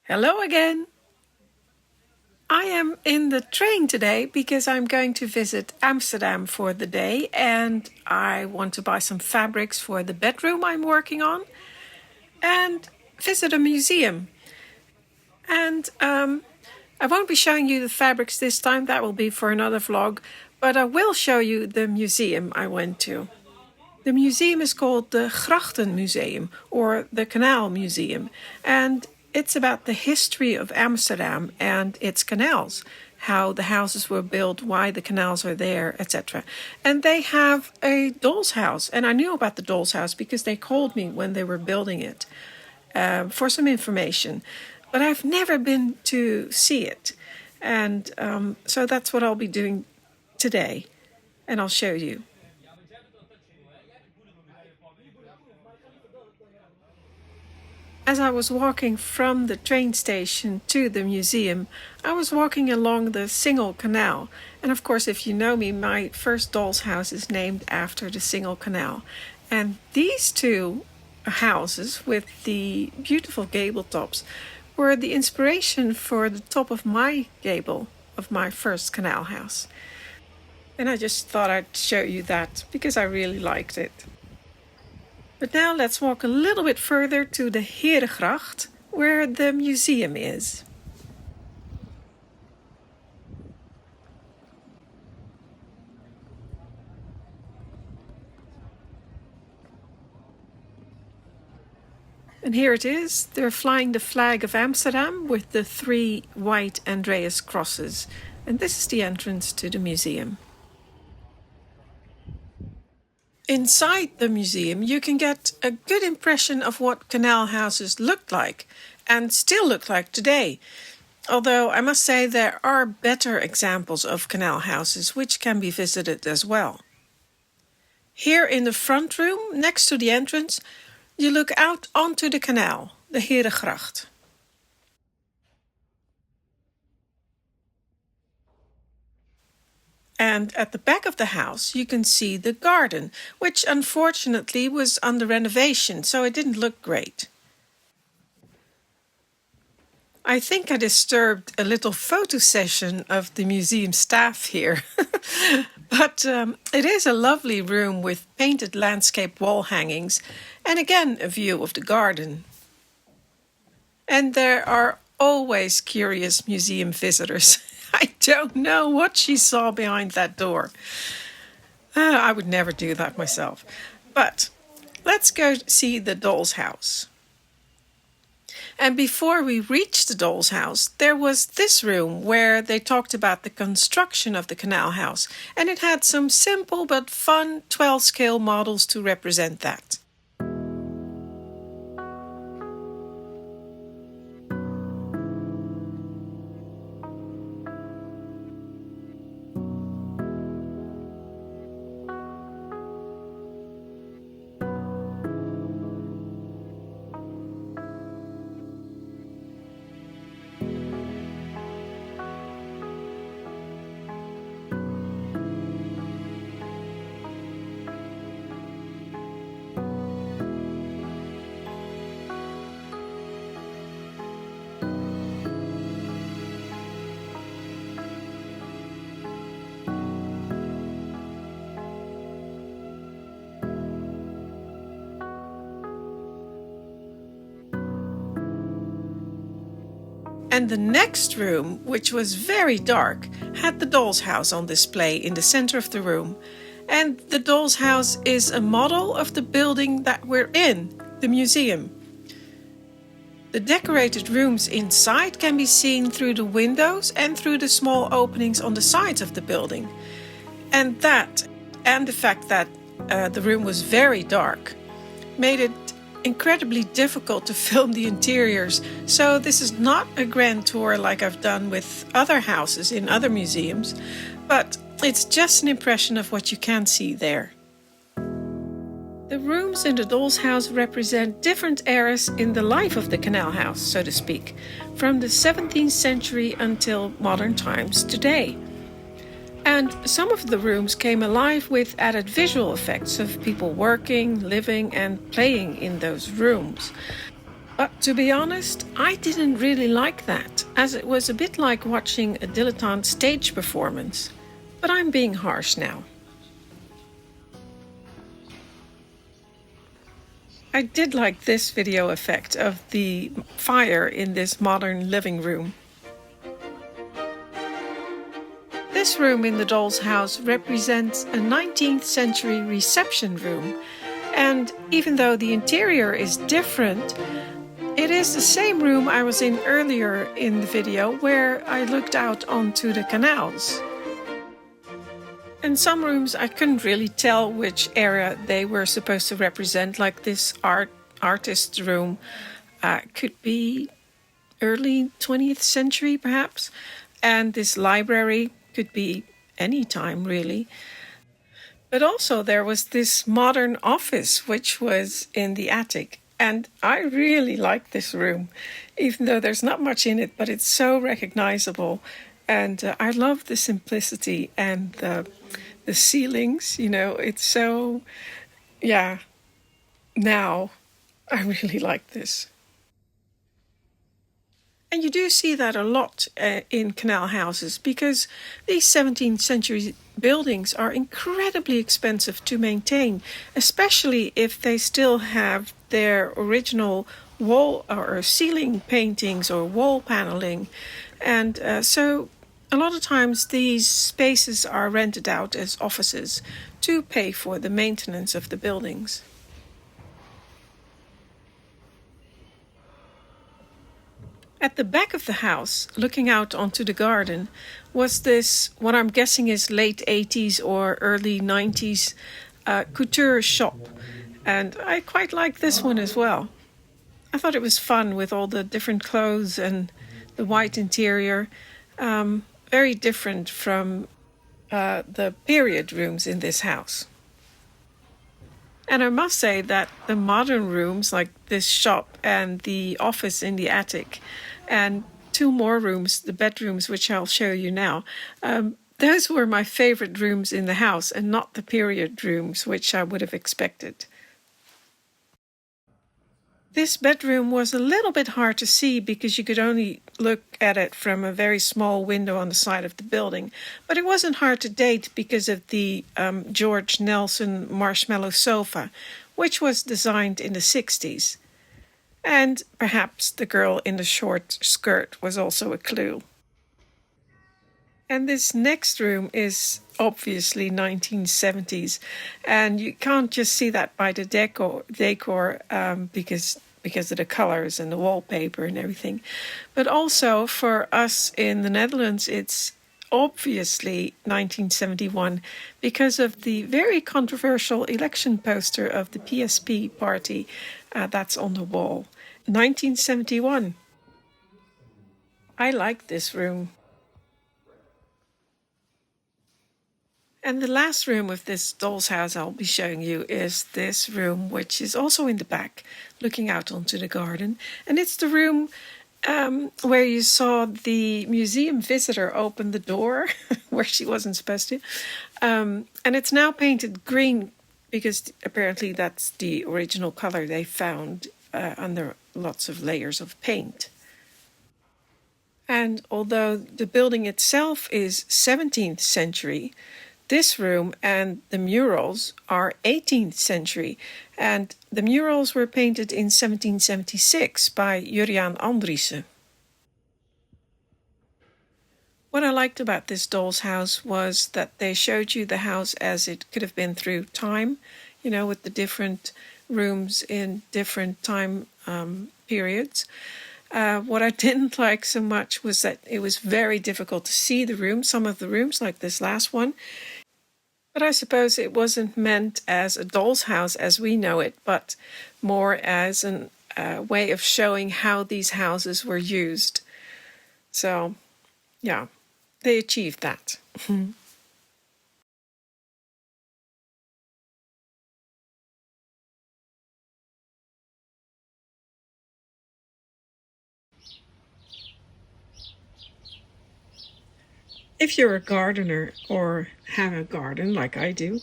Hello again! I am in the train today because I'm going to visit Amsterdam for the day and I want to buy some fabrics for the bedroom I'm working on and visit a museum. And I won't be showing you the fabrics this time, that will be for another vlog, but I will show you the museum I went to. The museum is called the Grachtenmuseum or the Canal Museum, and it's about the history of Amsterdam and its canals, how the houses were built, why the canals are there, etc. And they have a doll's house, and I knew about the doll's house because they called me when they were building it for some information. But I've never been to see it, and so that's what I'll be doing today, and I'll show you. As I was walking from the train station to the museum, I was walking along the single canal. And of course, if you know me, my first doll's house is named after the single canal. And these two houses with the beautiful gable tops were the inspiration for the top of my gable of my first canal house. And I just thought I'd show you that because I really liked it. But now let's walk a little bit further to the Herengracht, where the museum is. And here it is. They're flying the flag of Amsterdam with the 3 white Andreas crosses. And this is the entrance to the museum. Inside the museum, you can get a good impression of what canal houses looked like and still look like today. Although I must say there are better examples of canal houses which can be visited as well. Here in the front room, next to the entrance, you look out onto the canal, the Herengracht. And at the back of the house you can see the garden, which unfortunately was under renovation, so it didn't look great. I think I disturbed a little photo session of the museum staff here. But it is a lovely room with painted landscape wall hangings and again a view of the garden. And there are always curious museum visitors. I don't know what she saw behind that door. I would never do that myself. But let's go see the doll's house. And before we reached the doll's house, there was this room where they talked about the construction of the canal house. And it had some simple but fun 12-scale models to represent that. And the next room, which was very dark, had the doll's house on display in the center of the room. And the doll's house is a model of the building that we're in, the museum. The decorated rooms inside can be seen through the windows and through the small openings on the sides of the building. And the fact that the room was very dark made it incredibly difficult to film the interiors, so this is not a grand tour like I've done with other houses in other museums, but it's just an impression of what you can see there. The rooms in the doll's house represent different eras in the life of the canal house, so to speak, from the 17th century until modern times today. And some of the rooms came alive with added visual effects of people working, living and playing in those rooms. But to be honest, I didn't really like that, as it was a bit like watching a dilettante stage performance. But I'm being harsh now. I did like this video effect of the fire in this modern living room. This room in the doll's house represents a 19th century reception room, and even though the interior is different, it is the same room I was in earlier in the video where I looked out onto the canals. In some rooms I couldn't really tell which area they were supposed to represent, like this artist's room could be early 20th century perhaps, and this library could be any time really. But also there was this modern office which was in the attic. And I really like this room, even though there's not much in it, but it's so recognizable. And I love the simplicity and the ceilings, you know, it's so, yeah, now I really like this. And you do see that a lot in canal houses, because these 17th century buildings are incredibly expensive to maintain, especially if they still have their original wall or ceiling paintings or wall paneling. And so a lot of times these spaces are rented out as offices to pay for the maintenance of the buildings. At the back of the house, looking out onto the garden, was this, what I'm guessing is late 80s or early 90s couture shop. And I quite like this one as well. I thought it was fun with all the different clothes and the white interior. Very different from the period rooms in this house. And I must say that the modern rooms, like this shop and the office in the attic, and two more rooms, the bedrooms, which I'll show you now, those were my favorite rooms in the house and not the period rooms, which I would have expected. This bedroom was a little bit hard to see because you could only look at it from a very small window on the side of the building. But it wasn't hard to date because of the George Nelson Marshmellow Sofa, which was designed in the 60s. And perhaps the girl in the short skirt was also a clue. And this next room is obviously 1970s, and you can't just see that by the decor because of the colors and the wallpaper and everything. But also for us in the Netherlands, it's obviously 1971 because of the very controversial election poster of the PSP party that's on the wall. 1971. I like this room. And the last room of this doll's house I'll be showing you is this room, which is also in the back, looking out onto the garden. And it's the room where you saw the museum visitor open the door, where she wasn't supposed to. And it's now painted green, because apparently that's the original color they found under lots of layers of paint. And although the building itself is 17th century, this room and the murals are 18th century, and the murals were painted in 1776 by Jurjan Andriessen. What I liked about this doll's house was that they showed you the house as it could have been through time, you know, with the different rooms in different time periods. What I didn't like so much was that it was very difficult to see the rooms, some of the rooms, like this last one. But I suppose it wasn't meant as a doll's house as we know it, but more as a way of showing how these houses were used. So, yeah, they achieved that. If you're a gardener or have a garden like I do,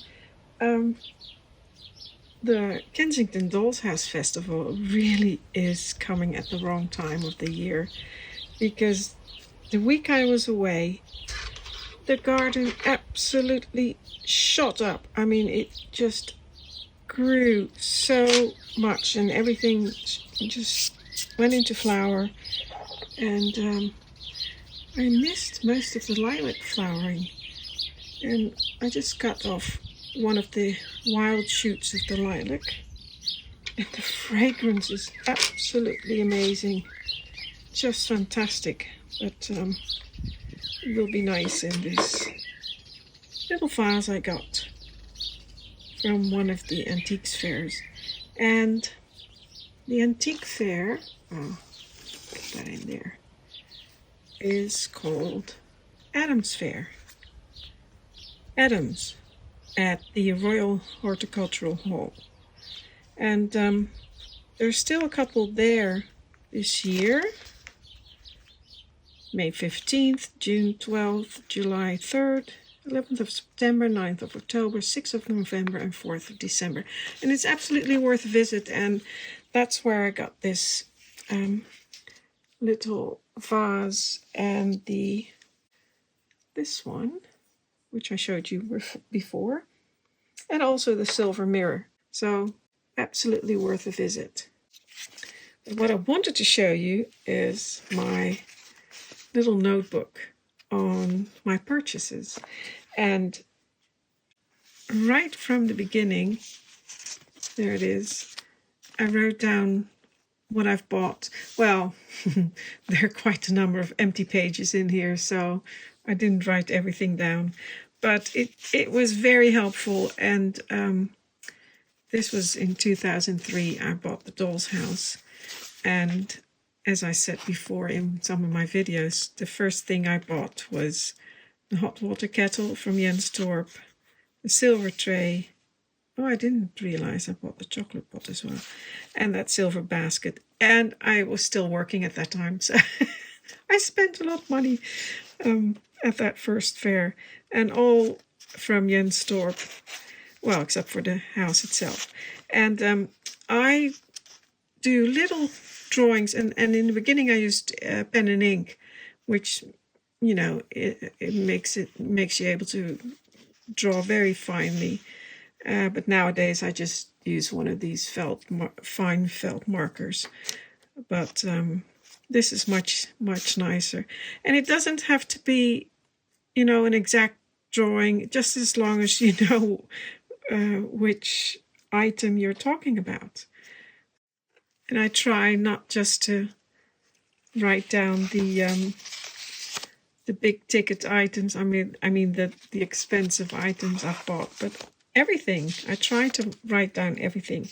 The Kensington Dolls House Festival really is coming at the wrong time of the year, because the week I was away, the garden absolutely shot up. I mean, it just grew so much and everything just went into flower. And I missed most of the lilac flowering. And I just cut off one of the wild shoots of the lilac. And the fragrance is absolutely amazing. Just fantastic. But it will be nice in this little vase I got from one of the antiques fairs. And the antique fair, put that in there, is called Adams Fair. Adams at the Royal Horticultural Hall. And there's still a couple there this year. May 15th, June 12th, July 3rd, 11th of September, 9th of October, 6th of November, and 4th of December. And it's absolutely worth a visit. And that's where I got this little vase and this one, which I showed you before, and also the silver mirror. So absolutely worth a visit. But what I wanted to show you is my little notebook on my purchases. And right from the beginning, there it is, I wrote down what I've bought. Well, there are quite a number of empty pages in here, so I didn't write everything down. But it was very helpful. And this was in 2003. I bought the Doll's House. And as I said before in some of my videos, the first thing I bought was the hot water kettle from Jens Torp, the silver tray. Oh, I didn't realize I bought the chocolate pot as well. And that silver basket. And I was still working at that time, so I spent a lot of money at that first fair. And all from Jens Torp. Well, except for the house itself. And I do little drawings. And in the beginning I used pen and ink, which, you know, it makes you able to draw very finely. But nowadays I just use one of these fine felt markers. But this is much nicer. And it doesn't have to be, you know, an exact drawing, just as long as you know which item you're talking about. And I try not just to write down the big ticket items. I mean the expensive items I've bought, but everything. I try to write down everything.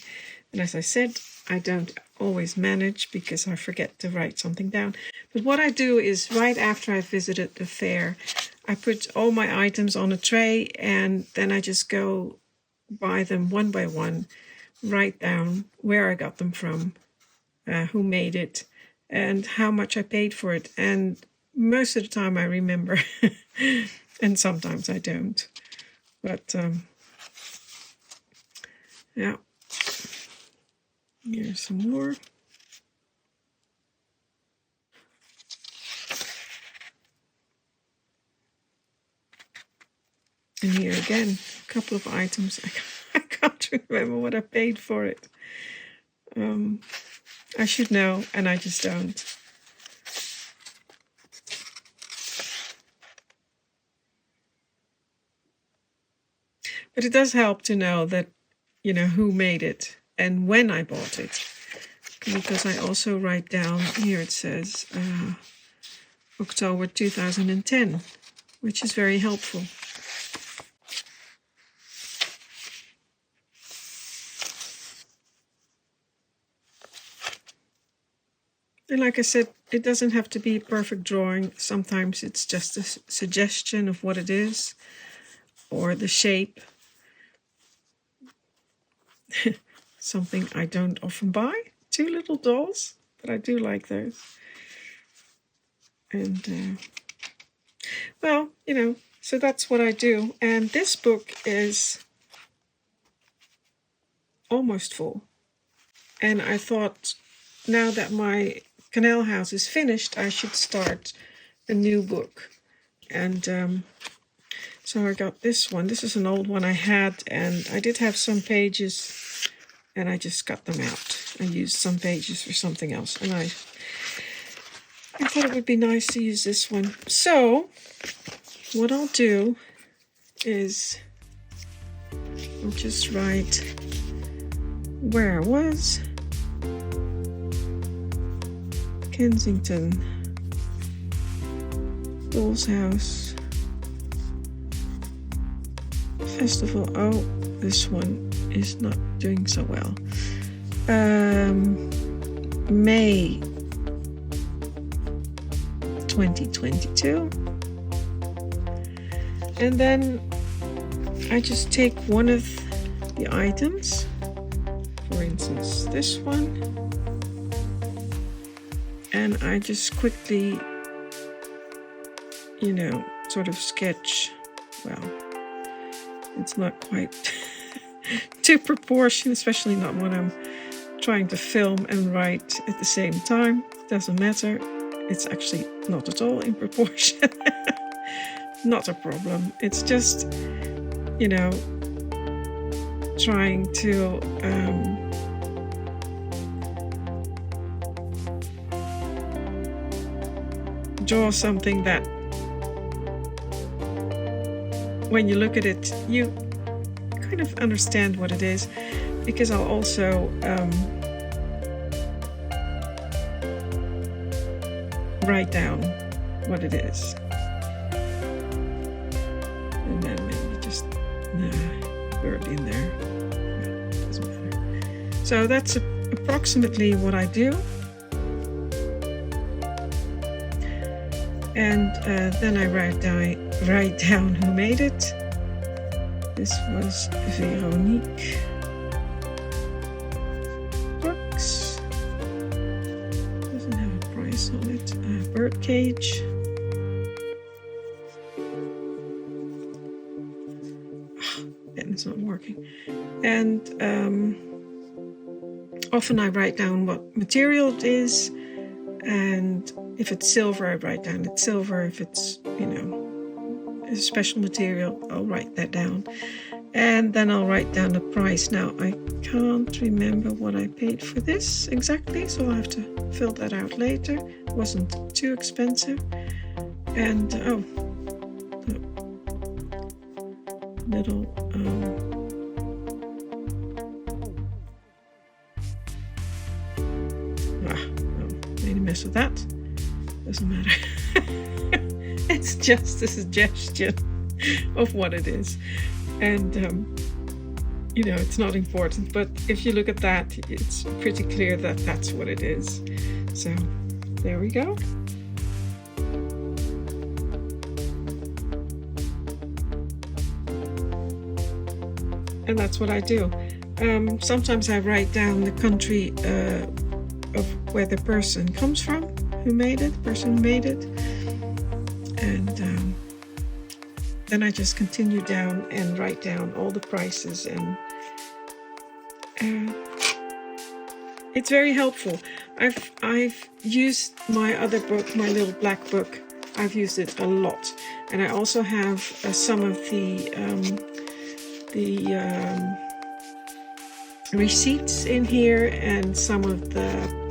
And as I said, I don't always manage because I forget to write something down. But what I do is right after I visited the fair, I put all my items on a tray and then I just go buy them one by one, write down where I got them from, who made it, and how much I paid for it. And most of the time I remember, and sometimes I don't. But yeah, here's some more. And here again, a couple of items. I can't remember what I paid for it. I should know, and I just don't. But it does help to know that, you know, who made it and when I bought it. Because I also write down, here it says October 2010, which is very helpful. And like I said, it doesn't have to be a perfect drawing. Sometimes it's just a suggestion of what it is or the shape. Something I don't often buy. 2 little dolls, but I do like those. And, well, you know, so that's what I do. And this book is almost full. And I thought, now that my Canal house is finished, I should start a new book. And so I got this one. This is an old one I had, and I did have some pages, and I just cut them out. I used some pages for something else, and I thought it would be nice to use this one. So what I'll do is I'll just write where I was. Kensington, Doll's House, Festival. Oh, this one is not doing so well. May 2022. And then I just take one of the items, for instance this one, and I just quickly, sort of sketch. Well, it's not quite to proportion, especially not when I'm trying to film and write at the same time. Doesn't matter. It's actually not at all in proportion. Not a problem. It's just, trying to draw something that when you look at it, you kind of understand what it is, because I'll also write down what it is. And then maybe just bird in there. Well, doesn't matter. So that's approximately what I do. And then I write down who made it. This was Veronique Brooks. Doesn't have a price on it. Birdcage. And it's not working. And often I write down what material it is, and if it's silver, I write down it's silver. If it's, a special material, I'll write that down. And then I'll write down the price. Now, I can't remember what I paid for this exactly, so I'll have to fill that out later. It wasn't too expensive. And, little, made a mess of that. Doesn't matter. It's just a suggestion of what it is. And, it's not important. But if you look at that, it's pretty clear that that's what it is. So there we go. And that's what I do. Sometimes I write down the country of where the person comes from, who made it, the person who made it. And then I just continue down and write down all the prices, and it's very helpful. I've used my other book, my little black book. I've used it a lot, and I also have some of the receipts in here, and some of the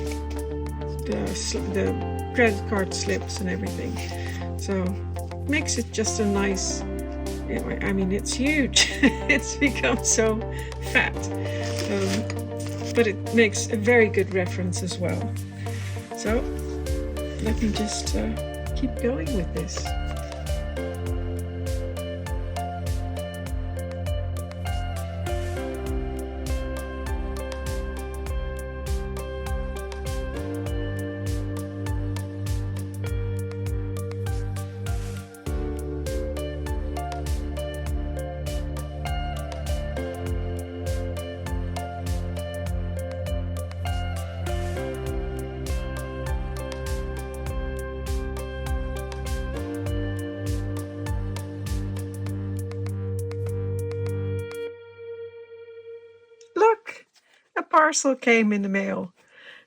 credit card slips and everything. So makes it just a nice, it's huge. It's become so fat, but it makes a very good reference as well. So let me just keep going with this. parcel came in the mail.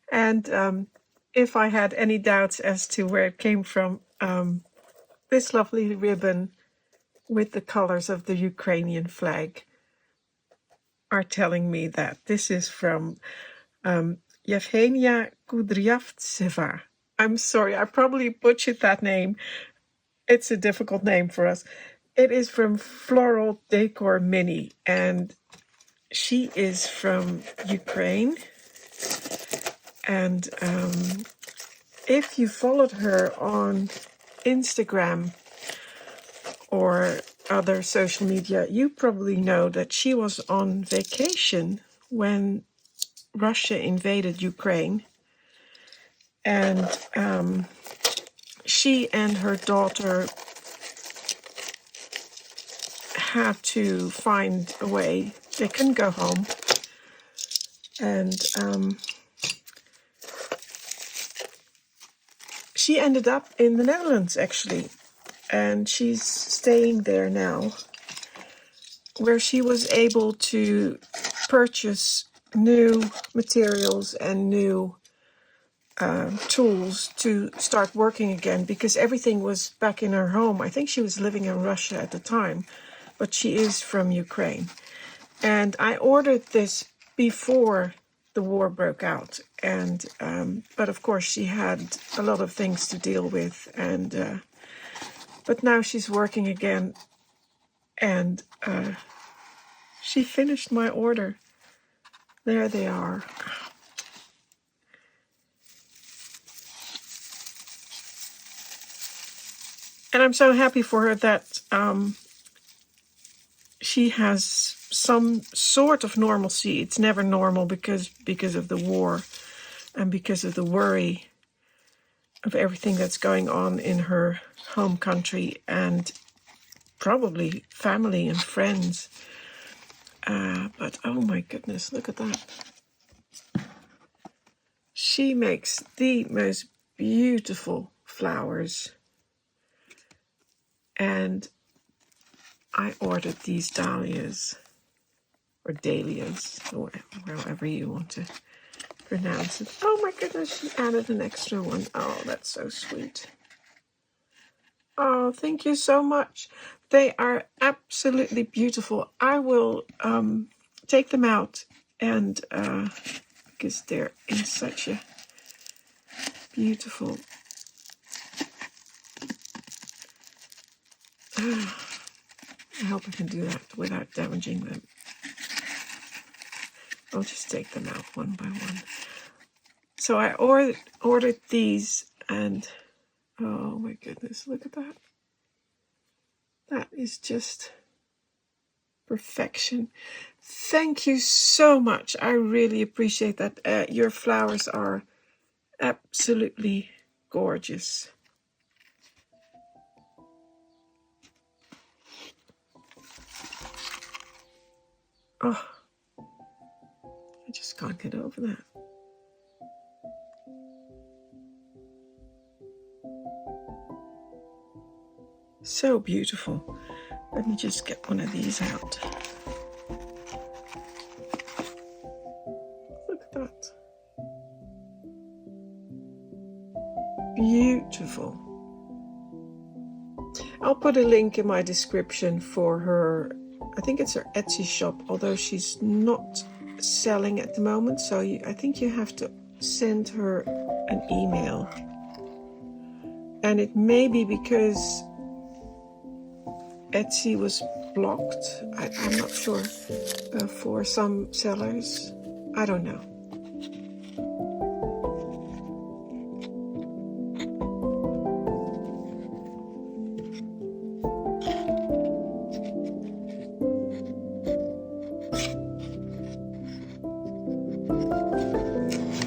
And if I had any doubts as to where it came from, this lovely ribbon with the colors of the Ukrainian flag are telling me that this is from Yevgenia Kudryavtseva. I'm sorry, I probably butchered that name. It's a difficult name for us. It is from Floral Decor Mini, and she is from Ukraine. And if you followed her on Instagram or other social media, you probably know that she was on vacation when Russia invaded Ukraine. And she and her daughter had to find a way. They couldn't go home. And she ended up in the Netherlands, actually. And she's staying there now, where she was able to purchase new materials and new tools to start working again, because everything was back in her home. I think she was living in Russia at the time, but she is from Ukraine. And I ordered this before the war broke out, and but of course she had a lot of things to deal with, and but now she's working again, and she finished my order. There they are. And I'm so happy for her that she has some sort of normalcy. It's never normal because of the war and because of the worry of everything that's going on in her home country and probably family and friends. But oh my goodness, look at that. She makes the most beautiful flowers. And I ordered these dahlias, or dahlias, or however you want to pronounce it. Oh my goodness, she added an extra one. Oh, that's so sweet. Oh, thank you so much. They are absolutely beautiful. I will take them out, and because they're in such a beautiful... I hope I can do that without damaging them. I'll just take them out one by one. So I ordered these, and oh my goodness, look at that. That is just perfection. Thank you so much. I really appreciate that. Your flowers are absolutely gorgeous. Oh, I just can't get over that. So beautiful. Let me just get one of these out. Look at that. Beautiful. I'll put a link in my description for her. I think it's her Etsy shop, although she's not selling at the moment. So I think you have to send her an email. And it may be because Etsy was blocked. I'm not sure for some sellers. I don't know.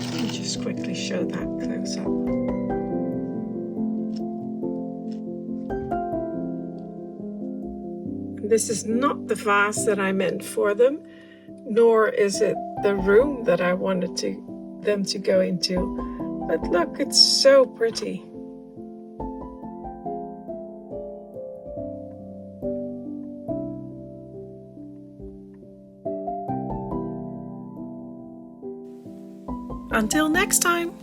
Let me just quickly show that close up. This is not the vase that I meant for them, nor is it the room that I wanted them to go into. But look, it's so pretty. Until next time!